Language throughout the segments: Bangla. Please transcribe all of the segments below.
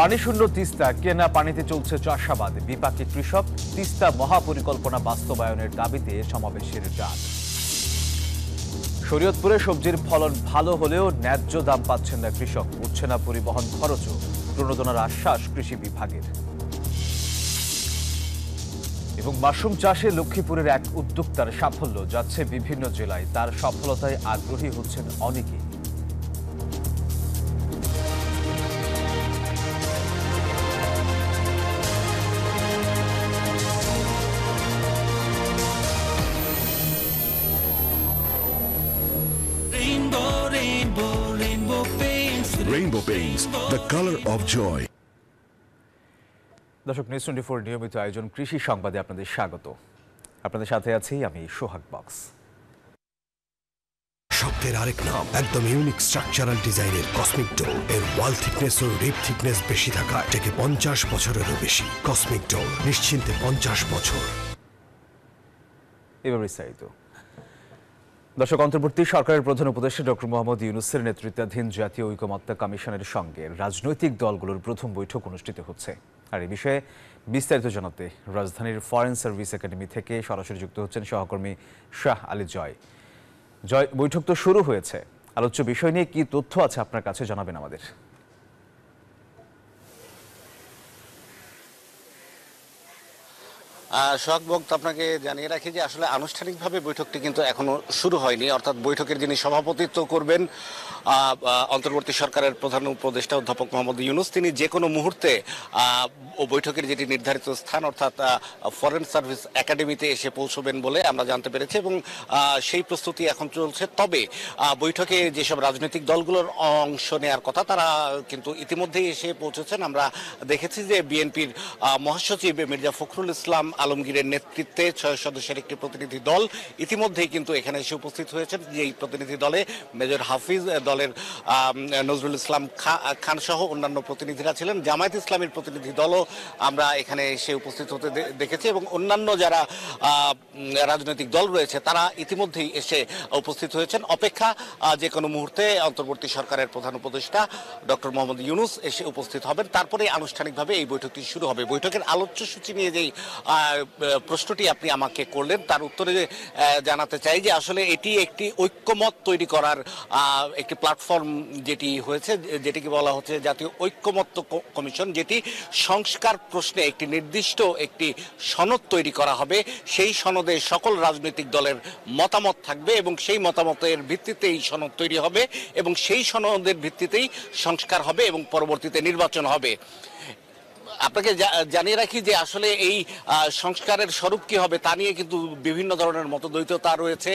পানিশূন্য তিস্তা, কেনা পানিতে চলছে চাষাবাদ। বিপাকে কৃষক, তিস্তা মহাপরিকল্পনা বাস্তবায়নের দাবিতে সমাবেশের ডাক। শরীয়তপুরে সবজির ফলন ভালো হলেও ন্যায্য দাম পাচ্ছেন না কৃষক, উঠছে না পরিবহন খরচও, প্রণোদনার আশ্বাস কৃষি বিভাগের। এবং মাশরুম চাষে লক্ষ্মীপুরের এক উদ্যোক্তার সাফল্য যাচ্ছে বিভিন্ন জেলায়, তার সফলতায় আগ্রহী হচ্ছেন অনেকেই। Rainbow Paints, the color of joy. দর্শক, নিউজ 24 নিয়মিত আয়োজন কৃষি সংবাদে আপনাদের স্বাগত। আপনাদের সাথে আছি আমি সোহাগ বক্স। শব্দের আরেক নাম, একদম ইউনিক স্ট্রাকচারাল ডিজাইনের কসমিক ডোর। এর ওয়াল থিকনেস ও রিপ থিকনেস বেশি থাকায় থেকে 50 বছরেরও বেশি। কসমিক ডোর, নিশ্চিন্তে 50 বছর। এবার বিস্তারিত। দর্শক, অন্তর্বর্তী সরকারের প্রধান উপদেষ্টা ডক্টর মোহাম্মদ ইউনূসের নেতৃত্বাধীন জাতীয় ঐকমত্য কমিশনের সঙ্গে রাজনৈতিক দলগুলোর প্রথম বৈঠক অনুষ্ঠিত হচ্ছে। আর এই বিষয়ে বিস্তারিত জানাতে রাজধানীর ফরেন সার্ভিস একাডেমি থেকে সরাসরি যুক্ত হচ্ছেন সহকর্মী শাহ আলী জয়। জয়, বৈঠক তো শুরু হয়েছে, আলোচ্য বিষয় নিয়ে কি তথ্য আছে আপনার কাছে জানাবেন আমাদের। সোহাগ বক্ত, আপনাকে জানিয়ে রাখি যে আসলে আনুষ্ঠানিকভাবে বৈঠকটি কিন্তু এখনো শুরু হয়নি। অর্থাৎ বৈঠকের যিনি সভাপতিত্ব করবেন অন্তর্বর্তী সরকারের প্রধান উপদেষ্টা অধ্যাপক মোহাম্মদ ইউনূস, তিনি যে কোনো মুহূর্তে বৈঠকের যেটি নির্ধারিত স্থান অর্থাৎ ফরেন সার্ভিস একাডেমিতে এসে পৌঁছবেন বলে আমরা জানতে পেরেছি এবং সেই প্রস্তুতি এখন চলছে। তবে বৈঠকে যেসব রাজনৈতিক দলগুলোর অংশ নেওয়ার কথা তারা কিন্তু ইতিমধ্যেই এসে পৌঁছেছেন। আমরা দেখেছি যে বিএনপির মহাসচিব মির্জা ফখরুল ইসলাম আলমগীরের নেতৃত্বে 6 সদস্যের একটি প্রতিনিধি দল ইতিমধ্যেই কিন্তু এখানে এসে উপস্থিত হয়েছেন। এই প্রতিনিধি দলে মেজর হাফিজ, দলের নজরুল ইসলাম খান সহ অন্যান্য প্রতিনিধিরা ছিলেন। জামায়াত ইসলামের প্রতিনিধি দলও আমরা এখানে এসে উপস্থিত হতে দেখেছি এবং অন্যান্য যারা রাজনৈতিক দল রয়েছে তারা ইতিমধ্যেই এসে উপস্থিত হয়েছেন। অপেক্ষা যে কোনো মুহূর্তে অন্তর্বর্তী সরকারের প্রধান উপদেষ্টা ডক্টর মোহাম্মদ ইউনূস এসে উপস্থিত হবেন, তারপরে আনুষ্ঠানিকভাবে এই বৈঠকটি শুরু হবে। বৈঠকের আলোচ্য সূচি নিয়ে যেই প্রশ্নটি আপনি আমাকে করলেন তার উত্তরে জানাতে চাই যে আসলে এটি একটি ঐক্যমত তৈরি করার একটি প্ল্যাটফর্ম যেটি হয়েছে, যেটিকে বলা হচ্ছে জাতীয় ঐক্যমত্য কমিশন, যেটি সংস্কার প্রশ্নে একটি নির্দিষ্ট একটি সনদ তৈরি করা হবে। সেই সনদে সকল রাজনৈতিক দলের মতামত থাকবে এবং সেই মতামতের ভিত্তিতেই সনদ তৈরি হবে এবং সেই সনদের ভিত্তিতেই সংস্কার হবে এবং পরবর্তীতে নির্বাচন হবে। আপনাকে জানিয়ে রাখি যে আসলে এই সংস্কারের স্বরূপ কি হবে তা নিয়ে কিন্তু বিভিন্ন ধরনের মতদ্বৈততা রয়েছে।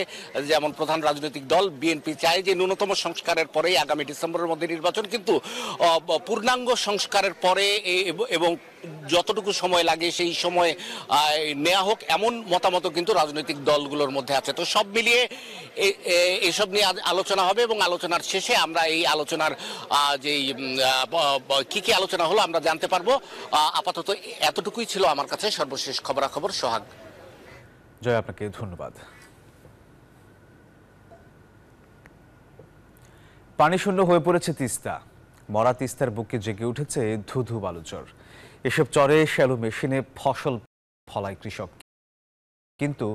যেমন প্রধান রাজনৈতিক দল বিএনপি চায় যে ন্যূনতম সংস্কারের পরেই আগামী ডিসেম্বরের মধ্যে নির্বাচন, কিন্তু পূর্ণাঙ্গ সংস্কারের পরে এবং যতটুকু সময় লাগে সেই সময় নেওয়া হোক, এমন মতামত কিন্তু রাজনৈতিক দলগুলোর মধ্যে আছে। তো সব মিলিয়ে এসব নিয়ে আলোচনা হবে এবং আলোচনার শেষে আমরা এই আলোচনার যেই কি কি আলোচনা হলো আমরা জানতে পারবো। আপাতত এতটুকুই ছিল আমার কাছে সর্বশেষ খবরাখবর। সোহাগ। জয়, আপনাকে ধন্যবাদ। পানিশূন্য হয়ে পড়েছে তিস্তা। মরা তিস্তার বুকে জেগে উঠেছে ধুধু বালুচর। এসব চরে শ্যালো মেশিনে ফসল ফলায় কৃষক, কিন্তু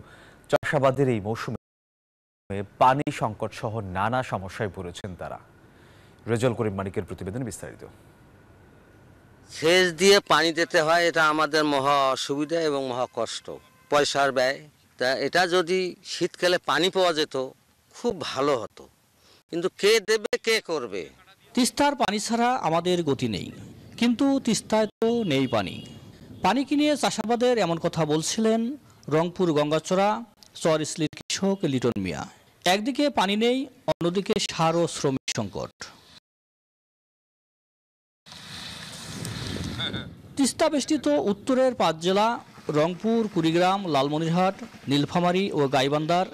চাষাবাদের এই মৌসুমে পানি সংকট সহ নানা সমস্যায় পড়েছেন তারা। রেজাউল করিম মানিকের প্রতিবেদন বিস্তারিত। সেচ দিয়ে পানি দিতে হয়, এটা আমাদের মহা অসুবিধা এবং মহা কষ্ট, পয়সার ব্যয়। তা এটা যদি শীতকালে পানি পাওয়া যেত খুব ভালো হতো, কিন্তু কে দেবে, কে করবে? তিস্তার পানি ছাড়া আমাদের গতি নেই, কিন্তু তিস্তায় তো নেই পানি। পানি কিনে চাষাবাদের এমন কথা বলছিলেন রংপুর গঙ্গাচড়া চর ইসলির কৃষক লিটন মিয়া। একদিকে পানি নেই, অন্যদিকে সার ও শ্রমিক সংকট। তিস্তা বেষ্টিত উত্তরের 5 জেলা রংপুর, কুড়িগ্রাম, লালমনিরহাট, নীলফামারী ও গাইবান্ধার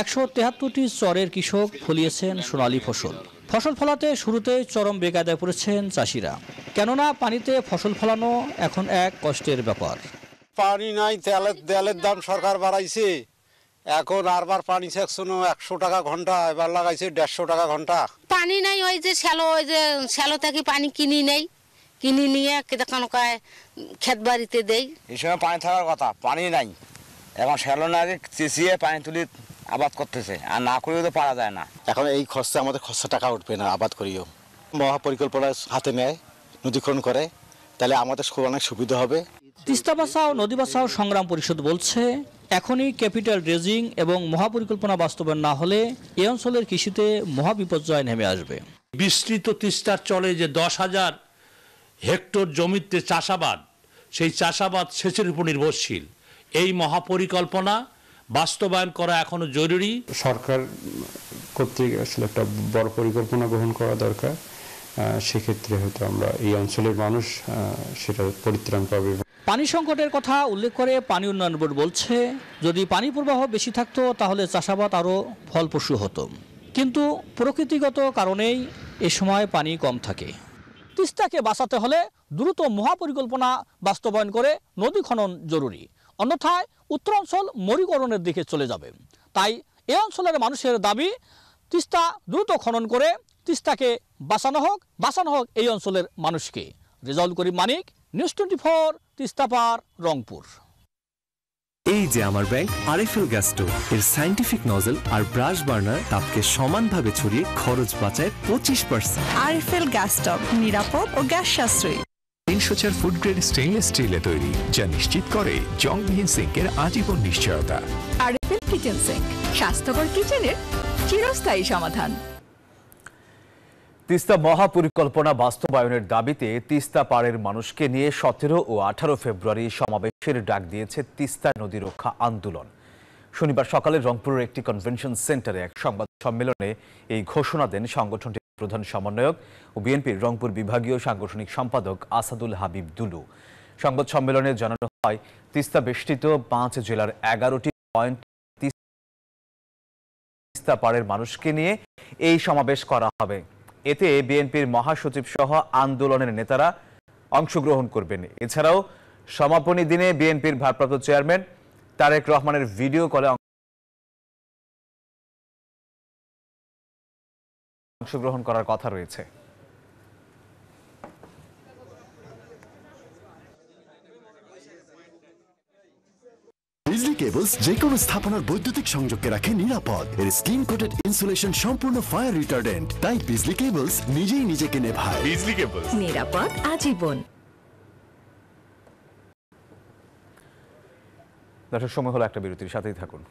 173টি চরের কৃষক ফলিয়েছেন সোনালী ফসল। ফসল ফলাতে শুরুতেই চরম বেকায়দায় পড়েছেন চাষিরা, কেননা পানিতে ফসল ফলানো এখন এক কষ্টের ব্যাপার। পানি নাই, তেলের দাম সরকার বাড়াইছে, এখন আরবার পানি সেকশন 100 টাকা ঘন্টা, এবার লাগাইছে 150 টাকা ঘন্টা। পানি নাই, ওই যে শ্যালো থেকে পানি কিনি নেই, কিনে নিয়ে কেটে কানকায় ক্ষেত বাড়িতে দেই। এই সময় পানি থাকার কথা, পানি নাই। এখন শ্যালনাকে চেঁচিয়ে পানি তুলি আবাদ করতেছে, আর না করেও তো পারা যায় না। এখন এই খরচা আমাদের খরচা টাকা উঠবে না আবাদ করিও। মহাপরিকল্পনা হাতে নেয়, নদীকরণ করে, তাহলে আমাদের অনেক সুবিধা হবে। তিস্তা বাঁচাও নদী বাঁচাও সংগ্রাম পরিষদ বলছে, এখনই ক্যাপিটাল ড্রেজিং এবং মহাপরিকল্পনা বাস্তবায়ন না হলে এই অঞ্চলের কৃষিতে মহাবিপর্যয় নেমে আসবে। বিস্তৃত তিস্তার চলে যে 10,000 হেক্টর জমিতে চাষাবাদ, সেই চাষাবাদ সেচের উপর নির্ভরশীল। এই মহাপরিকল্পনা বাস্তবায়ন করা এখনো জরুরি। সরকার কর্তৃক আসলে একটা বড় পরিকল্পনা গ্রহণ করা দরকার। সেক্ষেত্রে হয়তো আমরা এই অঞ্চলের মানুষ সেটা পরিত্রাণ পাবে। পানি সংকটের কথা উল্লেখ করে পানি উন্নয়ন বোর্ড বলছে, যদি পানি প্রবাহ বেশি থাকতো তাহলে চাষাবাদ আরও ফলপ্রসূ হতো, কিন্তু প্রকৃতিগত কারণেই এ সময় পানি কম থাকে। তিস্তাকে বাঁচাতে হলে দ্রুত মহাপরিকল্পনা বাস্তবায়ন করে নদী খনন জরুরি, অন্যথায় উত্তরাঞ্চল মরীকরণের দিকে চলে যাবে। তাই এ অঞ্চলের মানুষের দাবি, তিস্তা দ্রুত খনন করে তিস্তাকে বাঁচানো হোক এই অঞ্চলের মানুষকে। রেজাউল করিম মানিক, নিউজ 24, তিস্তা পার, রংপুর। এই যে আমার ব্যাংক আরএফএল গ্যাস স্টোভ, এর সায়েন্টিফিক নজল আর ব্রাশ বার্নার তাপকে সমানভাবে ছড়িয়ে খরচ বাঁচায় 25%। আরএফএল গ্যাস স্টোভ নিরাপদ ও গ্যাস সাশ্রয়ী। 304 ফুড গ্রেড স্টেইনলেস স্টিলে তৈরি, যা নিশ্চিত করে জংবিহীন সিঙ্কের আজীবন নিশ্চয়তা। আরএফএল কিচেন সিঙ্ক, স্বাস্থ্যকর কিচেনের চিরস্থায়ী সমাধান। তিস্তা মহাপরিকল্পনা বাস্তবায়নের দাবিতে তিস্তা পাড়ের মানুষকে নিয়ে 17 ও 18 ফেব্রুয়ারি সমাবেশের ডাক দিয়েছে তিস্তা নদী রক্ষা আন্দোলন। শনিবার সকালে রংপুরের একটি কনভেনশন সেন্টারে এক সংবাদ সম্মেলনে এই ঘোষণা দেন সংগঠনটির প্রধান সমন্বয়ক ও বিএনপির রংপুর বিভাগীয় সাংগঠনিক সম্পাদক আসাদুল হাবিব দুলু। সংবাদ সম্মেলনে জানানো হয়, তিস্তা বেষ্টিত 5 জেলার 11টি পয়েন্ট তিস্তা পাড়ের মানুষকে নিয়ে এই সমাবেশ করা হবে। এতে বিএনপির মহাসচিব সহ আন্দোলনের নেতারা অংশগ্রহণ করবেন। এছাড়াও সমাপনী দিনে বিএনপির ভারপ্রাপ্ত চেয়ারম্যান তারেক রহমানের ভিডিও কলে অংশগ্রহণ করার কথা রয়েছে। বিজলি কেবলস যে কোনো স্থাপনার বৈদ্যুতিক সংযোগকে রাখে নিরাপদ। এর স্ক্রিন কোটেড ইনসুলেশন সম্পূর্ণ ফায়ার রিটার্ডেন্ট, তাই বিজলি কেবলস নিজেই নিজেকে নেভায়। বিজলি কেবলস, নিরাপদ আজীবন। দর্শক, সময় হলো একটা বিরতির, সাথেই থাকুন।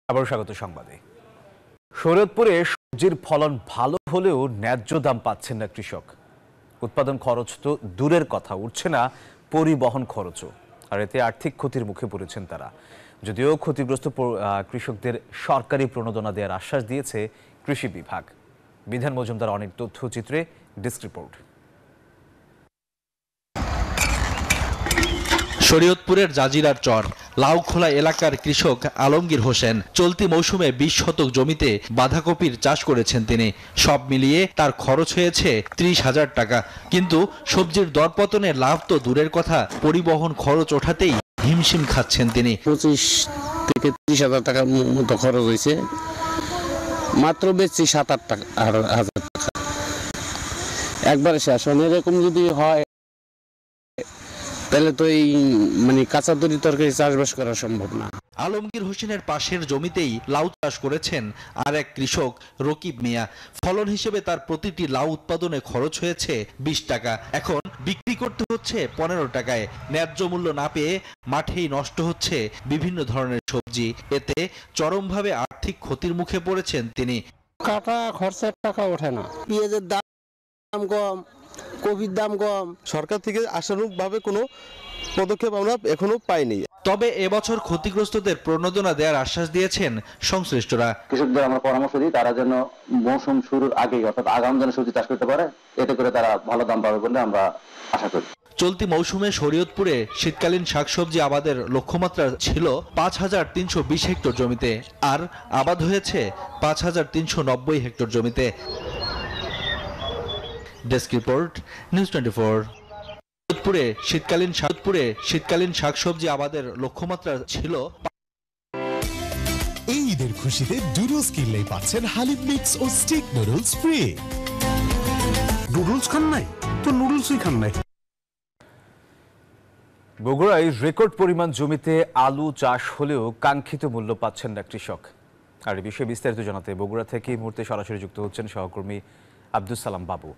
আবার স্বাগত সংবাদে। শরীয়তপুরে সবজির ফলন ভালো হলেও ন্যায্য দাম পাচ্ছেন না কৃষক। উৎপাদন খরচ তো দূরের কথা, উঠছে না পরিবহন খরচও, আর এতে আর্থিক ক্ষতির মুখে পড়েছেন তারা। যদিও ক্ষতিগ্রস্ত কৃষকদের সরকারি প্রণোদনা দেওয়ার আশ্বাস দিয়েছে কৃষি বিভাগ। বিধান মজুমদার অনেক তথ্যচিত্রে ডেস্ক রিপোর্ট। শরীয়তপুরের জাজিরার চর লাউখোলা এলাকার কৃষক আলমগীর হোসেন চলতি মৌসুমে 20 শতক জমিতে বাঁধাকপির চাষ করেছেন তিনি। সব মিলিয়ে তার খরচ হয়েছে 30,000 টাকা। কিন্তু সবজির দরপতনে লাভ তো দূরের কথা, পরিবহন খরচ ওঠাতেই হিমশিম খাচ্ছেন তিনি। 25 থেকে 30,000 টাকার মতো খরচ হয়েছে, মাত্র বেচছি 7-8 হাজার টাকা, একবারে শেষ। এরকম যদি হয় তাহলে তো এই কাঁচা তরি তরকারি চাষবাস করা সম্ভব না। আলমগীর হোসেনের পাশের জমিতেই লাউ চাষ করেছেন আর এক কৃষক রকিব মিয়া। ফলন হিসেবে তার প্রতিটি লাউ উৎপাদনে খরচ হয়েছে 20 টাকা, এখন বিক্রি করতে হচ্ছে 15 টাকায়। ন্যায্য মূল্য না পেয়ে মাঠেই নষ্ট হচ্ছে বিভিন্ন ধরনের সবজি। এতে চরমভাবে আর্থিক ক্ষতির মুখে পড়েছেন তিনি। কাটা খরচের টাকা ওঠে না, পেঁয়াজের দাম কম, কপির দাম কম। সরকার থেকে আশানুরূপভাবে কোনো পদক্ষেপ আমরা এখনো পাইনি। তবে এবছর ক্ষতিগ্রস্তদের প্রণোদনা দেওয়ার আশ্বাস দিয়েছেন সংশ্লিষ্টরা। কৃষকদের আমরা পরামর্শ দিই তারা যেন মৌসুম শুরুর আগেই অর্থাৎ আগাম যেন সবজি চাষ করতে পারে, এতে করে তারা ভালো দাম পাবে বলে আমরা আশা করি। চলতি মৌসুমে শরীয়তপুরে শীতকালীন শাকসবজি আবাদের লক্ষ্যমাত্রা ছিল 5,320 হেক্টর জমিতে, আর আবাদ হয়েছে 5,390 হেক্টর জমিতে। Desk report, news 24। শীতকালীন শাকসবজি আবাদের লক্ষ্যমাত্রা ছিল। এই ঈদের খুশিতে নুডলস কিনলেই পাচ্ছেন হালিম মিক্স ও স্টিক নুডলস ফ্রি। নুডলস খান নাই তো নুডলসই খান নাই। বগুড়ায় রেকর্ড পরিমাণ জমিতে আলু চাষ হলেও কাঙ্ক্ষিত মূল্য পাচ্ছেন না কৃষক। আর এই বিষয়ে বিস্তারিত জানাতে বগুড়া থেকে এই মুহূর্তে সরাসরি যুক্ত হচ্ছেন সহকর্মী আব্দুল সালাম বাবু।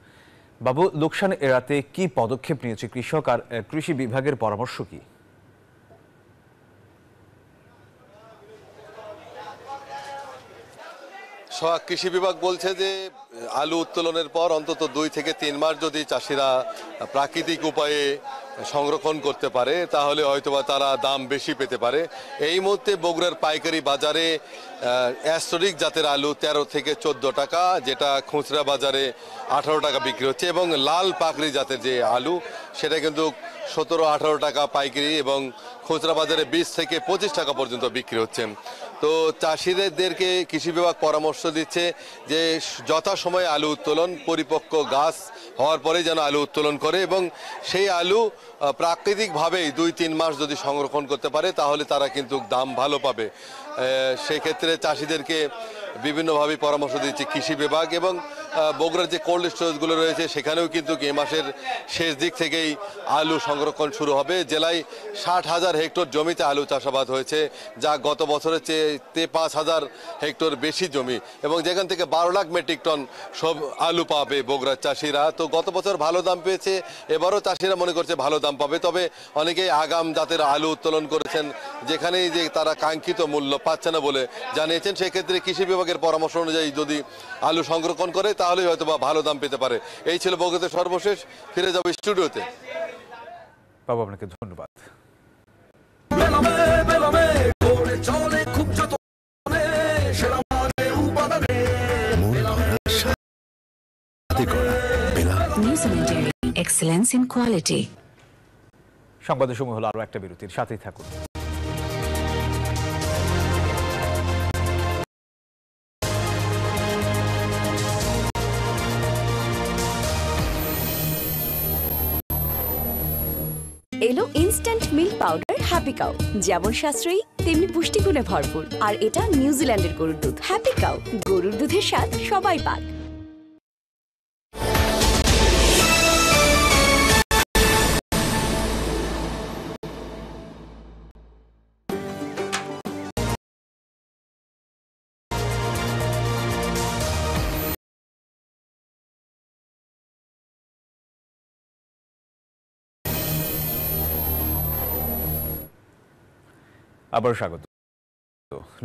বাবু, লোকসান এড়াতে কি পদক্ষেপ নিয়েছে কৃষক, আর কৃষি বিভাগের পরামর্শ কি? কৃষি বিভাগ বলছে যে আলু উত্তোলনের পর অন্তত 2 থেকে 3 মাস যদি চাষিরা প্রাকৃতিক উপায়ে সংরক্ষণ করতে পারে তাহলে হয়তোবা তারা দাম বেশি পেতে পারে। এই মুহূর্তে বগুড়ার পাইকারি বাজারে অ্যাস্টোরিক জাতের আলু 13 থেকে 14 টাকা, যেটা খুচরা বাজারে 18 টাকা বিক্রি হচ্ছে, এবং লাল পাকড়ি জাতের যে আলু সেটা কিন্তু 17-18 টাকা পাইকারি এবং খুচরা বাজারে 20 থেকে 25 টাকা পর্যন্ত বিক্রি হচ্ছে। তো চাষিদেরকে কৃষি বিভাগ পরামর্শ দিচ্ছে যে যথাসময়ে আলু উত্তোলন, পরিপক্ক গাছ হওয়ার পরে যেন আলু উত্তোলন করে, এবং সেই আলু প্রাকৃতিকভাবেই 2-3 মাস যদি সংরক্ষণ করতে পারে তাহলে তারা কিন্তু দাম ভালো পাবে। সেক্ষেত্রে চাষিদেরকে বিভিন্নভাবে পরামর্শ দিচ্ছে কৃষি বিভাগ, এবং বগুড়ার যে কোল্ড স্টোরেজগুলো রয়েছে সেখানেও কিন্তু এই মাসের শেষ দিক থেকেই আলু সংরক্ষণ শুরু হবে। জেলায় 60,000 হেক্টর জমিতে আলু চাষাবাদ হয়েছে, যা গত বছরের চেয়ে 5,000 হেক্টর বেশি জমি, এবং যেখান থেকে 12 লাখ মেট্রিক টন সব আলু পাবে বগুড়ার চাষিরা। তো গত বছর ভালো দাম পেয়েছে, এবারও চাষিরা মনে করছে ভালো দাম পাবে। তবে অনেকেই আগাম জাতের আলু উত্তোলন করেছেন, যেখানেই যে তারা কাঙ্ক্ষিত মূল্য পাচ্ছে না বলে জানিয়েছেন। সেক্ষেত্রে কৃষি বিভাগের পরামর্শ অনুযায়ী যদি আলু সংরক্ষণ করে তাহলে হয়তো বা ভালো দাম পেতে পারে। এই ছিল বগুড়াতে সর্বশেষ। ফিরে যাব স্টুডিওতে। বাবু, আপনাকে ধন্যবাদ। Excellence in quality. সংবাদের সময় হলো আরো একটা বিরতির, সাথেই থাকুন। এলো instant milk powder happy cow, যেমন সাশ্রয়ী তেমনি পুষ্টিগুণে ভরপুর। আর এটা নিউজিল্যান্ডের গরুর দুধ। হ্যাপি কাউ, গরুর দুধের স্বাদ সবাই পাক। আবার স্বাগত।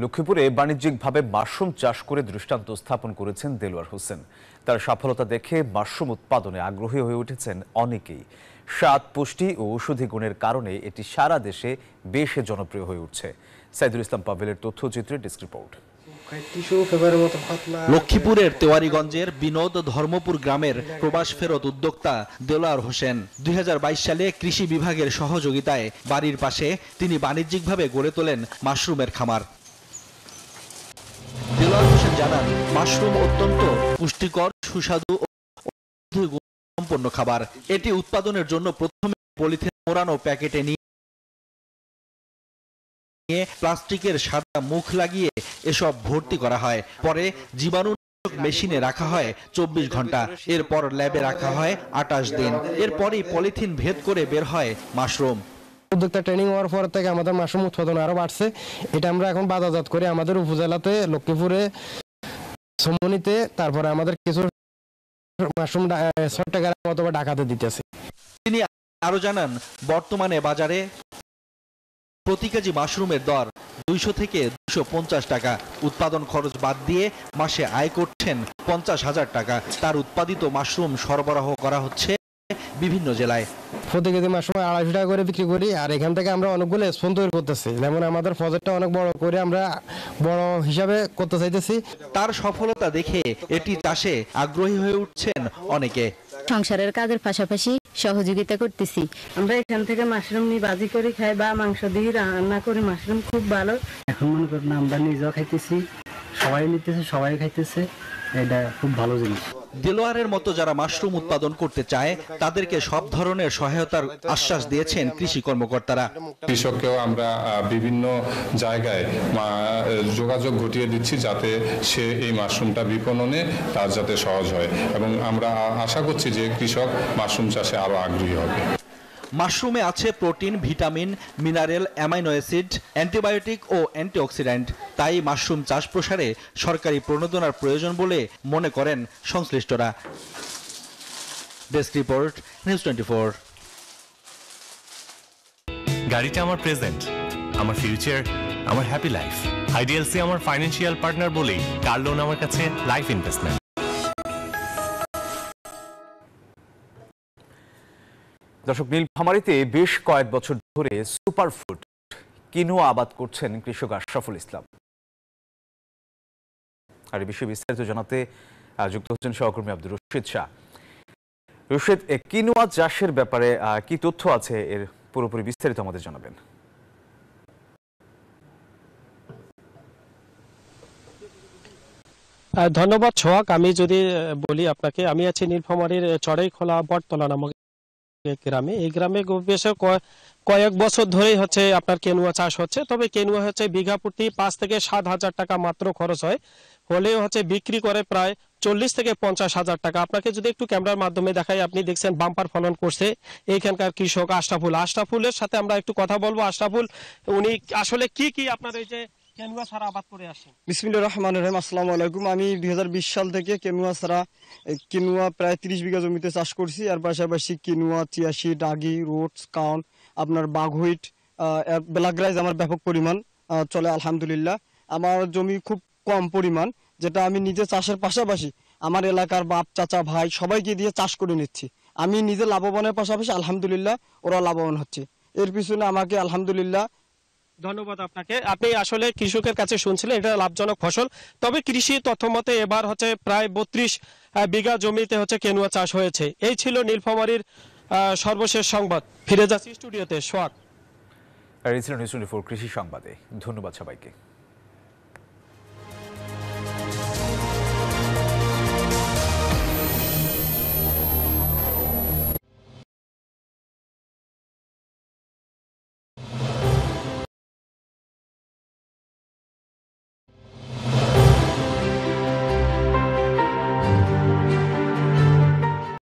লক্ষ্মীপুরে বাণিজ্যিকভাবে মাশরুম চাষ করে দৃষ্টান্ত স্থাপন করেছেন দেলোয়ার হোসেন। তার সফলতা দেখে মাশরুম উৎপাদনে আগ্রহী হয়ে উঠেছেন অনেকেই। স্বাদ, পুষ্টি ও ঔষধি গুণের কারণে এটি সারা দেশে বেশ জনপ্রিয় হয়ে উঠছে। Saidul Islam পাভেলের তথ্যচিত্রে desk report. লক্ষ্মীপুরের তেওয়ারীগঞ্জের বিনোদ ধর্মপুর গ্রামের প্রবাস ফেরত উদ্যোক্তা দেলোয়ার হোসেন 2022 সালে কৃষি বিভাগের সহযোগিতায় বাড়ির পাশে তিনি বাণিজ্যিকভাবে গড়ে তোলেন মাশরুমের খামার। দেলোয়ার হোসেন জানান, মাশরুম অত্যন্ত পুষ্টিকর, সুস্বাদু ও গুণসম্পন্ন খাবার। এটি উৎপাদনের জন্য প্রথমে পলিথিন মোড়ানো প্যাকেটে নিয়ে প্লাস্টিকের সাদা মুখ লাগিয়ে এসব ভর্তি করা হয়। পরে জীবাণু মেশিনে রাখা হয় 24 ঘন্টা। এরপর ল্যাবে রাখা হয় 28 দিন। এরপরই পলিথিন ভেদ করে বের হয় মাশরুম। উদ্যোক্তা ট্রেনিং হওয়ার পর থেকে আমাদের মাশরুম উৎপাদন আরো বাড়ছে। এটা আমরা এখন বাজারজাত করে আমাদের উপজেলাতে লক্ষ্মীপুরে, সমনিতে, তারপরে আমাদের কিছু মাশরুম চট্টগ্রাম অথবা ঢাকাতে দিতেছে। তিনি আরো জানান, বর্তমানে বাজারে প্রতি কেজি মাশরুমের দর 200 থেকে 250 টাকা। উৎপাদন খরচ বাদ দিয়ে মাসে আয় করছেন 50,000 টাকা। তার উৎপাদিত মাশরুম সরবরাহ করা হচ্ছে বিভিন্ন জেলায়। প্রতি কেজি মাশরুম 250 টাকা করে বিক্রি করি। আর এখান থেকে আমরা অনেকগুলো স্পন তৈরি করতেছি। যেমন আমাদের প্রজেক্টটা অনেক বড় করে আমরা বড় হিসাবে করতে চাইতেছি। তার সফলতা দেখে এটি চাষে আগ্রহী হয়ে উঠছেন অনেকে। সংসারের কাজের পাশাপাশি সহযোগিতা করতেছি। আমরা এখান থেকে মাশরুম নিয়ে ভাজি করে খাই বা মাংস দিয়ে রান্না করি। মাশরুম খুব ভালো। এখন মনে করেন আমরা নিজেও খাইতেছি, সবাই নিতেছে, সবাই খাইতেছে। এটা খুব ভালো জিনিস। দেলোয়ারের মতো যারা মাশরুম উৎপাদন করতে চায় তাদেরকে সব ধরনের সহায়তার আশ্বাস দিয়েছেন কৃষি কর্মকর্তারা। কৃষককেও আমরা বিভিন্ন জায়গায় যোগাযোগ ঘটিয়ে দিচ্ছি যাতে সে এই মাশরুমটা বিপণনে তার যাতে সহজ হয়, এবং আমরা আশা করছি যে কৃষক মাশরুম চাষে আরো আগ্রহী হবে। মাশরুমে আছে protein, vitamin, mineral, amino acid, antibiotic ও অ্যান্টিঅক্সিডেন্ট। তাই মাশরুম চাষ প্রসারে সরকারি প্রণোদনার প্রয়োজন বলে মনে করেন সংশ্লিষ্টরা। Desk report, news 24। গাড়িটা আমার প্রেজেন্ট, আমার ফিউচার, আমার হ্যাপি লাইফ। আইডিএলসি আমার ফাইন্যান্সিয়াল পার্টনার বলেই কার লোন আমার কাছে লাইফ ইনভেস্টমেন্ট। দর্শক, নীলফামারীতে বেশ কয়েক বছর ধরে সুপারফুড কিনুয়া আবাদ করছেন কৃষক আশরাফুল ইসলাম। আর এই বিষয়ে বিস্তারিত জানাতে যুক্ত হচ্ছেন সহকর্মী আব্দুর রশিদ শাহ। রশিদ, কিনুয়া চাষের ব্যাপারে কি তথ্য আছে, এর পুরোপুরি বিস্তারিত আমাদের জানাবেন। ধন্যবাদ সোহাগ। আমি যদি বলি আপনাকে, আমি আছি নীলফামারীর চড়াইখোলা বটতলা নামক গ্রামে। এই গ্রামে বেশ কয়েক বছর ধরেই হচ্ছে আপনার কেনুয়া চাষ হচ্ছে। তবে কেনুয়া হচ্ছে বিঘা প্রতি 5 থেকে 7 হাজার টাকা মাত্র খরচ হয়, হলেও হচ্ছে বিক্রি করে প্রায় 40 থেকে 50 হাজার টাকা। আপনাকে যদি একটু ক্যামেরার মাধ্যমে দেখাই, আপনি দেখছেন বাম্পার ফলন করছে এইখানকার কৃষক আশরাফুল। আশরাফুলের সাথে আমরা একটু কথা বলবো। আশরাফুল, উনি আসলে কি আপনার এই যে কেনুয়া ছাড়া আবাদ করে আসেন? বিসমিল্লাহির রহমানির রহিম। আসসালামু আলাইকুম। আমি 2020 সাল থেকে কেনুয়া ছাড়া কেনুয়া প্রায় 30 বিঘা জমিতে চাষ করছি। আর পাশাপাশি কেনুয়া, 83, ডাগি, রোডস, কাউন, আপনার বাঘহুইট, ব্ল্যাক রাইস আমার ব্যাপক পরিমাণ চলে আলহামদুলিল্লাহ। আমার জমি খুব কম পরিমাণ, যেটা আমি নিজে চাষের পাশাপাশি আমার এলাকার বাপ, চাচা, ভাই সবাইকে দিয়ে চাষ করে নিচ্ছি। আমি নিজে লাভবানের পাশাপাশি আলহামদুলিল্লাহ ওরা লাভবান হচ্ছে। এর পিছনে আমাকে আলহামদুলিল্লাহ ধন্যবাদ আপনাকে। আপনি আসলে কৃষকের কাছে শুনছিলেন এটা লাভজনক ফসল। তবে কৃষি তথ্য মতে এবার হচ্ছে প্রায় 32 বিঘা জমিতে হচ্ছে কেনুয়া চাষ হয়েছে। এই ছিল নীলফামারীর সর্বশেষ সংবাদ। ফিরে যাচ্ছি স্টুডিওতে। সোহাগ। আর এই ছিল নিউজ 24 কৃষি সংবাদে। ধন্যবাদ সবাইকে।